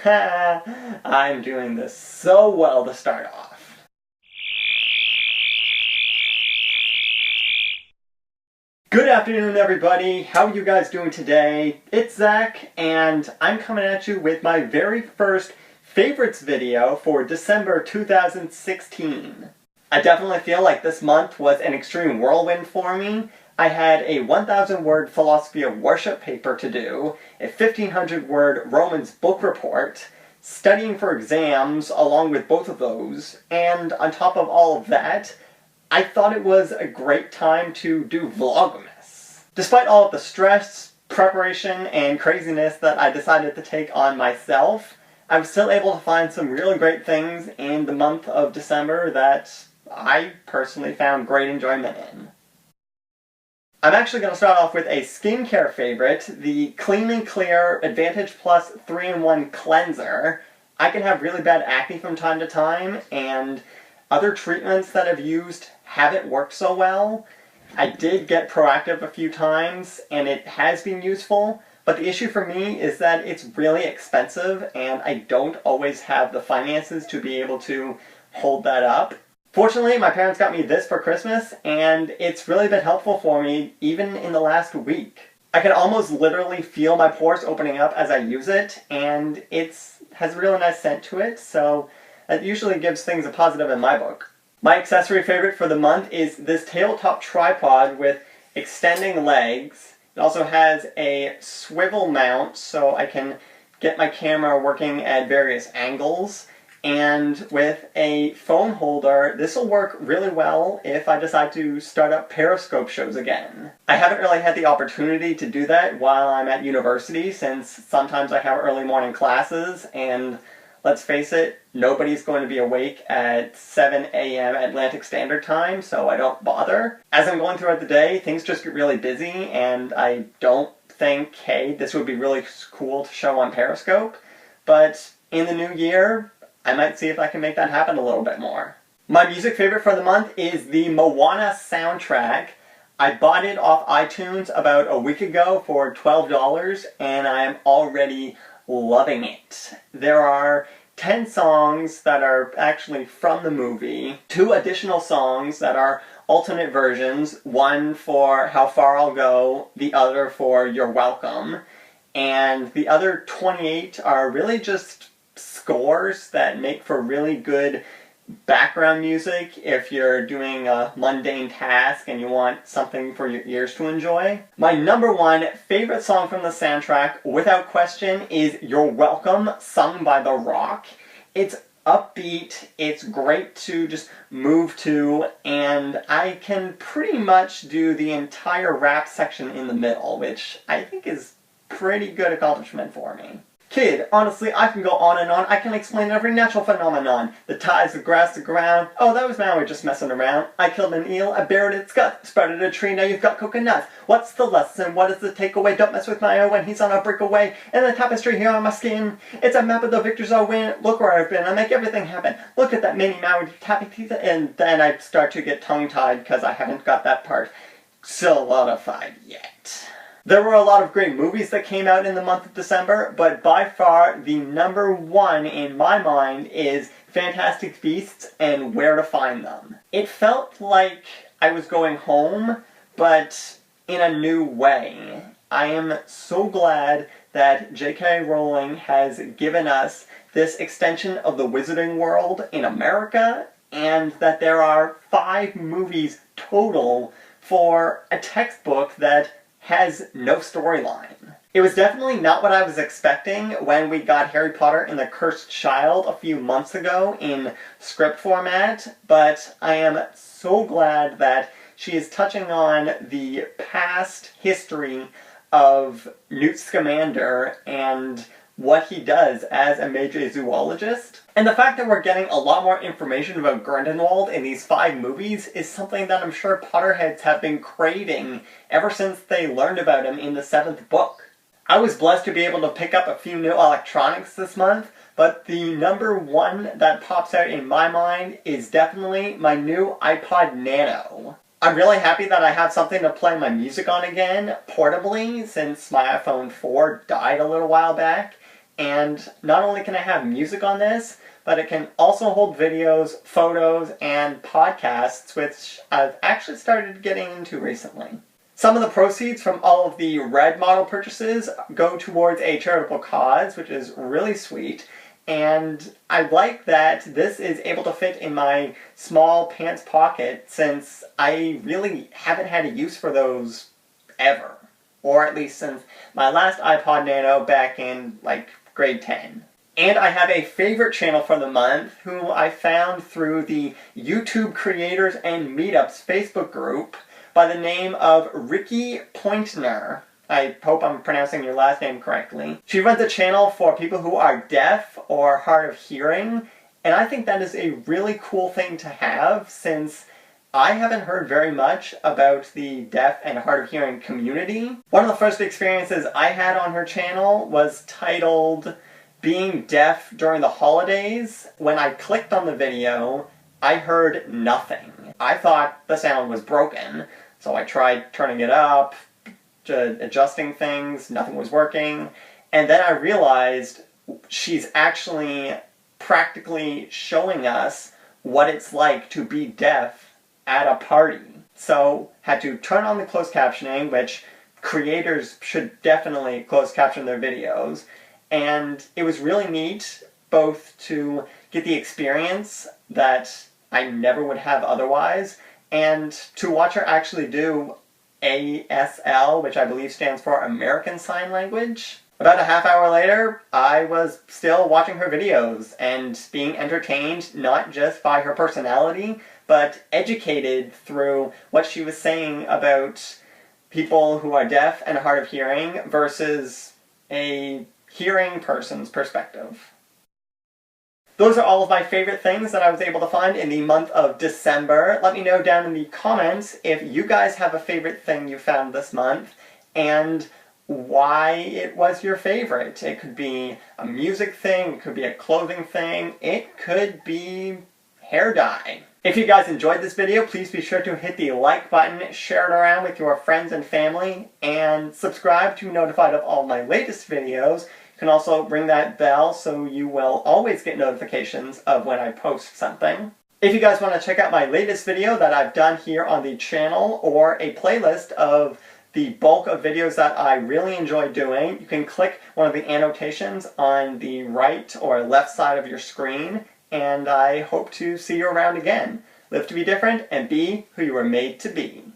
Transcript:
I'm doing this so well to start off. Good afternoon, everybody. How are you guys doing today? It's Zach, and I'm coming at you with my very first favorites video for December 2016. I definitely feel like this month was an extreme whirlwind for me. I had a 1,000-word philosophy of worship paper to do, a 1,500-word Romans book report, studying for exams along with both of those, and on top of all of that, I thought it was a great time to do Vlogmas. Despite all of the stress, preparation, and craziness that I decided to take on myself, I was still able to find some really great things in the month of December that I personally found great enjoyment in. I'm actually going to start off with a skincare favorite, the Clean & Clear Advantage Plus 3-in-1 Cleanser. I can have really bad acne from time to time, and other treatments that I've used haven't worked so well. I did get Proactive a few times, and it has been useful, but the issue for me is that it's really expensive, and I don't always have the finances to be able to hold that up. Fortunately, my parents got me this for Christmas, and it's really been helpful for me, even in the last week. I can almost literally feel my pores opening up as I use it, and it has a really nice scent to it, so that usually gives things a positive in my book. My accessory favorite for the month is this tabletop tripod with extending legs. It also has a swivel mount, so I can get my camera working at various angles. And with a phone holder, this will work really well if I decide to start up Periscope shows again. I haven't really had the opportunity to do that while I'm at university, since sometimes I have early morning classes, and let's face it, nobody's going to be awake at 7 a.m. Atlantic Standard Time, so I don't bother. As I'm going throughout the day, things just get really busy, and I don't think, hey, this would be really cool to show on Periscope, but in the new year, I might see if I can make that happen a little bit more. My music favorite for the month is the Moana soundtrack. I bought it off iTunes about a week ago for $12, and I am already loving it. There are 10 songs that are actually from the movie, 2 additional songs that are alternate versions, one for How Far I'll Go, the other for You're Welcome, and the other 28 are really just scores that make for really good background music if you're doing a mundane task and you want something for your ears to enjoy. My number one favorite song from the soundtrack, without question, is You're Welcome, sung by The Rock. It's upbeat, it's great to just move to, and I can pretty much do the entire rap section in the middle, which I think is pretty good accomplishment for me. Kid, honestly, I can go on and on. I can explain every natural phenomenon. The tides, the grass, the ground. Oh, that was Maui just messing around. I killed an eel, I buried its gut, sprouted a tree, now you've got coconuts. What's the lesson? What is the takeaway? Don't mess with Maio when he's on a breakaway. And the tapestry here on my skin. It's a map of the victors I'll win. Look where I've been. I make everything happen. Look at that mini Maui tapping, and then I start to get tongue-tied because I haven't got that part solidified yet. There were a lot of great movies that came out in the month of December, but by far the number one in my mind is Fantastic Beasts and Where to Find Them. It felt like I was going home, but in a new way. I am so glad that J.K. Rowling has given us this extension of the Wizarding World in America, and that there are 5 movies total for a textbook that has no storyline. It was definitely not what I was expecting when we got Harry Potter and the Cursed Child a few months ago in script format, but I am so glad that she is touching on the past history of Newt Scamander and what he does as a major zoologist. And the fact that we're getting a lot more information about Grindelwald in these 5 movies is something that I'm sure Potterheads have been craving ever since they learned about him in the 7th book. I was blessed to be able to pick up a few new electronics this month, but the number one that pops out in my mind is definitely my new iPod Nano. I'm really happy that I have something to play my music on again, portably, since my iPhone 4 died a little while back. And not only can I have music on this, but it can also hold videos, photos, and podcasts, which I've actually started getting into recently. Some of the proceeds from all of the Red model purchases go towards a charitable cause, which is really sweet. And I like that this is able to fit in my small pants pocket, since I really haven't had a use for those ever. Or at least since my last iPod Nano back in, like, grade 10. And I have a favorite channel for the month, who I found through the YouTube Creators and Meetups Facebook group by the name of Ricky Pointner. I hope I'm pronouncing your last name correctly. She runs a channel for people who are deaf or hard of hearing, and I think that is a really cool thing to have, since I haven't heard very much about the deaf and hard of hearing community. One of the first experiences I had on her channel was titled Being Deaf During the Holidays. When I clicked on the video, I heard nothing. I thought the sound was broken, so I tried turning it up, adjusting things, nothing was working, and then I realized she's actually practically showing us what it's like to be deaf at a party. So, had to turn on the closed captioning, which creators should definitely closed caption their videos, and it was really neat both to get the experience that I never would have otherwise, and to watch her actually do ASL, which I believe stands for American Sign Language. About a half hour later, I was still watching her videos and being entertained not just by her personality, but educated through what she was saying about people who are deaf and hard of hearing versus a hearing person's perspective. Those are all of my favorite things that I was able to find in the month of December. Let me know down in the comments if you guys have a favorite thing you found this month and why it was your favorite. It could be a music thing, it could be a clothing thing, it could be hair dye. If you guys enjoyed this video, please be sure to hit the like button, share it around with your friends and family, and subscribe to be notified of all my latest videos. You can also ring that bell so you will always get notifications of when I post something. If you guys want to check out my latest video that I've done here on the channel, or a playlist of the bulk of videos that I really enjoy doing, you can click one of the annotations on the right or left side of your screen, and I hope to see you around again. Live to be different and be who you were made to be.